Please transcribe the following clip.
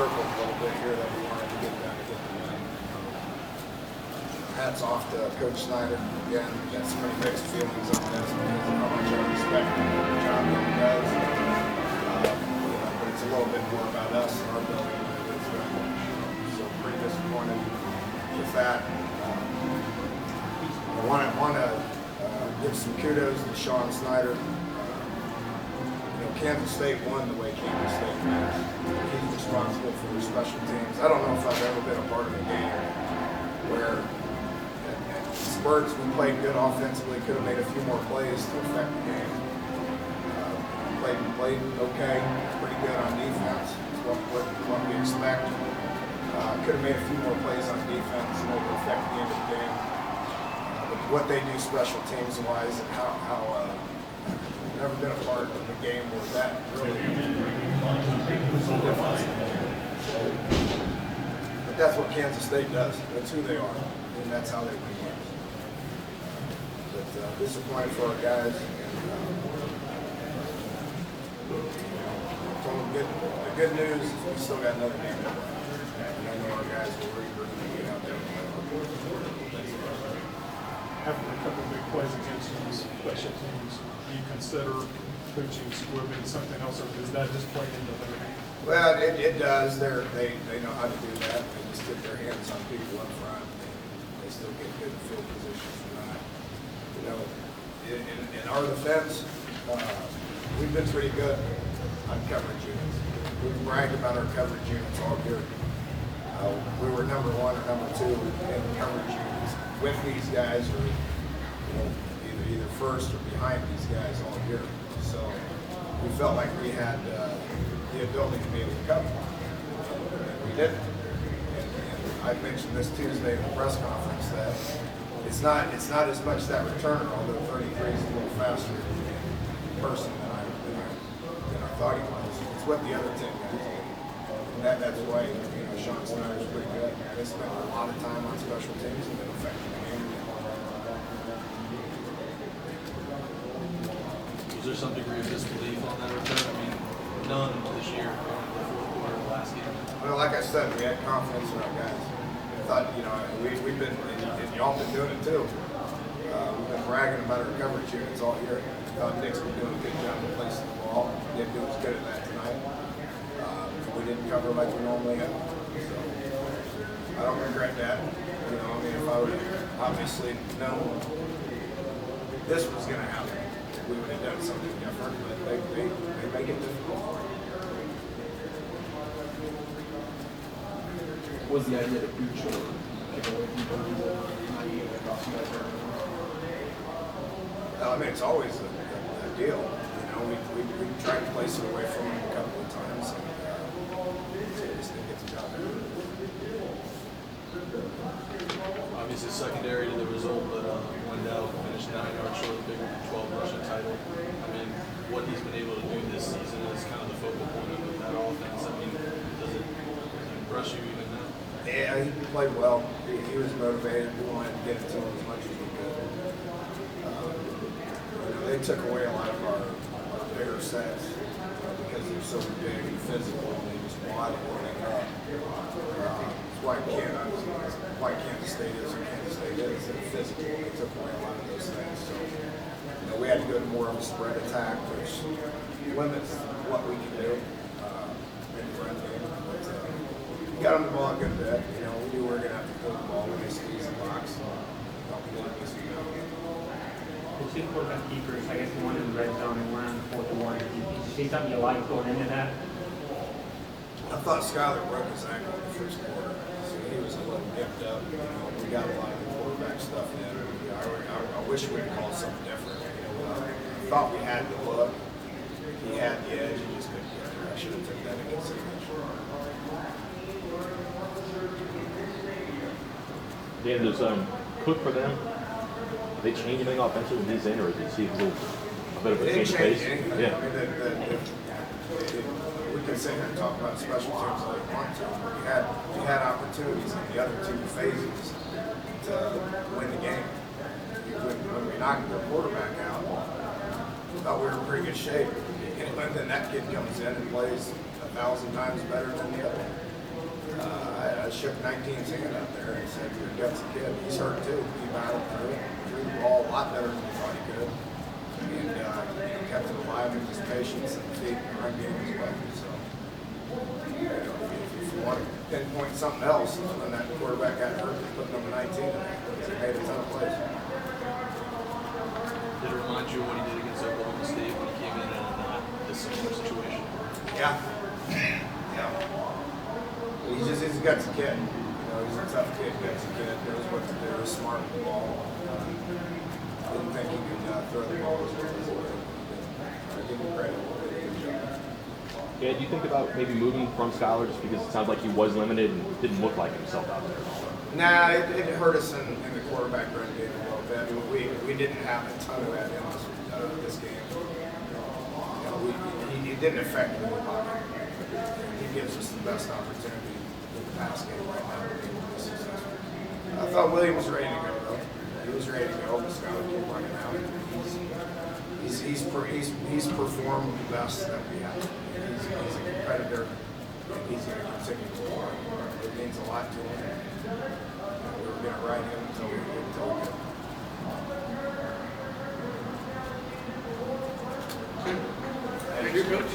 circled a little bit here that we wanted to get done to get the win. Hats off to Coach Snyder. Again, got so many mixed feelings on this because of how much I respect the job that he does. But it's a little bit more about us and our building than it is them. So pretty disappointed with that. I want to give some kudos to Sean Snyder. Kansas State won the way Kansas State wins. He's responsible for their special teams. I don't know if I've ever been a part of a game where at spurts we played good offensively, could have made a few more plays to affect the game. Played okay, pretty good on defense. It's what we expect. Could have made a few more plays on defense in order to affect the end of the game. But what they do special teams wise and how never been a part of a game where that really was a difference. But that's what Kansas State does. That's who they are, and that's how they win games. But disappointed for our guys. And, the good news is we still got another game to play. And I know our guys will really bring the game out there and play. Having a couple of big plays against these special teams, do you consider coaching squibbing something else, or does that just play into their hand? Well, it does. They know how to do that. They just get their hands on people up front, and they still get good field positions from that. In our defense, we've been pretty good on coverage units. We've bragged about our coverage units all year. We were number 1 or number 2 in coverage units with these guys, or either first or behind these guys all year. So we felt like we had the ability to be able to cover. We didn't. And I mentioned this Tuesday in the press conference that it's not as much that returner, although 33 is a little faster in person than I thought he was. It's what the other 10 guys do. And that's why Sean Snyder's pretty good. They spent a lot of time on special teams and been affecting the game. Was there some degree of disbelief on that return? I mean, none this year going into the fourth quarter of the last game. Well, like I said, we had confidence in our guys. I thought, we've been, and y'all been doing it too. We've been bragging about our coverage units all year. I thought Nick's been doing a good job of placing the ball. He didn't do as good at that tonight. We didn't cover like we normally have. So I don't regret that. If I would have obviously known this was going to happen, we would have done something different, but they make it difficult. What was the idea to boot short? It's always a deal. We tried to place it away from them a couple of times, and they just didn't get the job done. Obviously secondary to the result, but Wendell finished 9 yards short of the Big 12 rushing title. I mean, what he's been able to do this season is kind of the focal point of that offense. I mean, does it impress you even now? Yeah, he played well. He was motivated. We wanted to get it to him as much as we could. They took away a lot of our bigger sets because they're so big and physical, and they just wide opening up. That's why Kansas State is who Kansas State is. They're physical. They took away a lot of those things. So we had to go to more of a spread attack, which limits what we can do in the run game. But we got them the ball a good bit. We knew we were going to have to throw the ball when they squeeze the box. We didn't miss the game. The two quarterback keepers, I guess one in the red zone and one on the 4th and 1. Did you see something you liked going into that? I thought Skyler broke his ankle in the first quarter, so he was a little nipped up. We got a lot of the quarterback stuff in. I wish we had called something different. I thought we had the look. He had the edge. He just couldn't get there. I should have took that into consideration. Dan, does Cook for them? Did they change anything offensively when he's in, or did you see a bit of a change of pace? Yeah. We can sit here and talk about special teams all we want to. We had opportunities in the other 2 phases to win the game. When we knocked the quarterback out, we thought we were in pretty good shape. And then that kid comes in and plays 1,000 times better than the other one. I shook 19's hand out there and said, "Your gutsy kid. He's hurt too. He battled through it. Threw the ball a lot better than he thought he could, and kept it alive with his patience and feet and run game as well." So, if you want to pinpoint something else, it's when that quarterback got hurt and put number 19 in there because he made a ton of plays. Did it remind you of what he did against Oklahoma State when he came in this similar situation? Yeah. Yeah. He's a gutsy kid. He's a tough kid, gutsy kid, knows what to do, smart with the ball. Didn't think he could throw the ball as well as he did. I give him credit. He did a good job. Yeah, do you think about maybe moving from Scholar just because it sounds like he was limited and didn't look like himself out there? Nah, it hurt us in the quarterback run game a little bit. We didn't have a ton of that in this game. He didn't affect the pocket. He gives us the best opportunity in the pass game right now to be able to be successful. I thought William was ready to go though. He was ready to go. The Scholar kept running out. He's performed the best that we have. He's a competitor, and he's going to continue to perform. It means a lot to him. We were going to ride him until we get him. Thank you, Coach.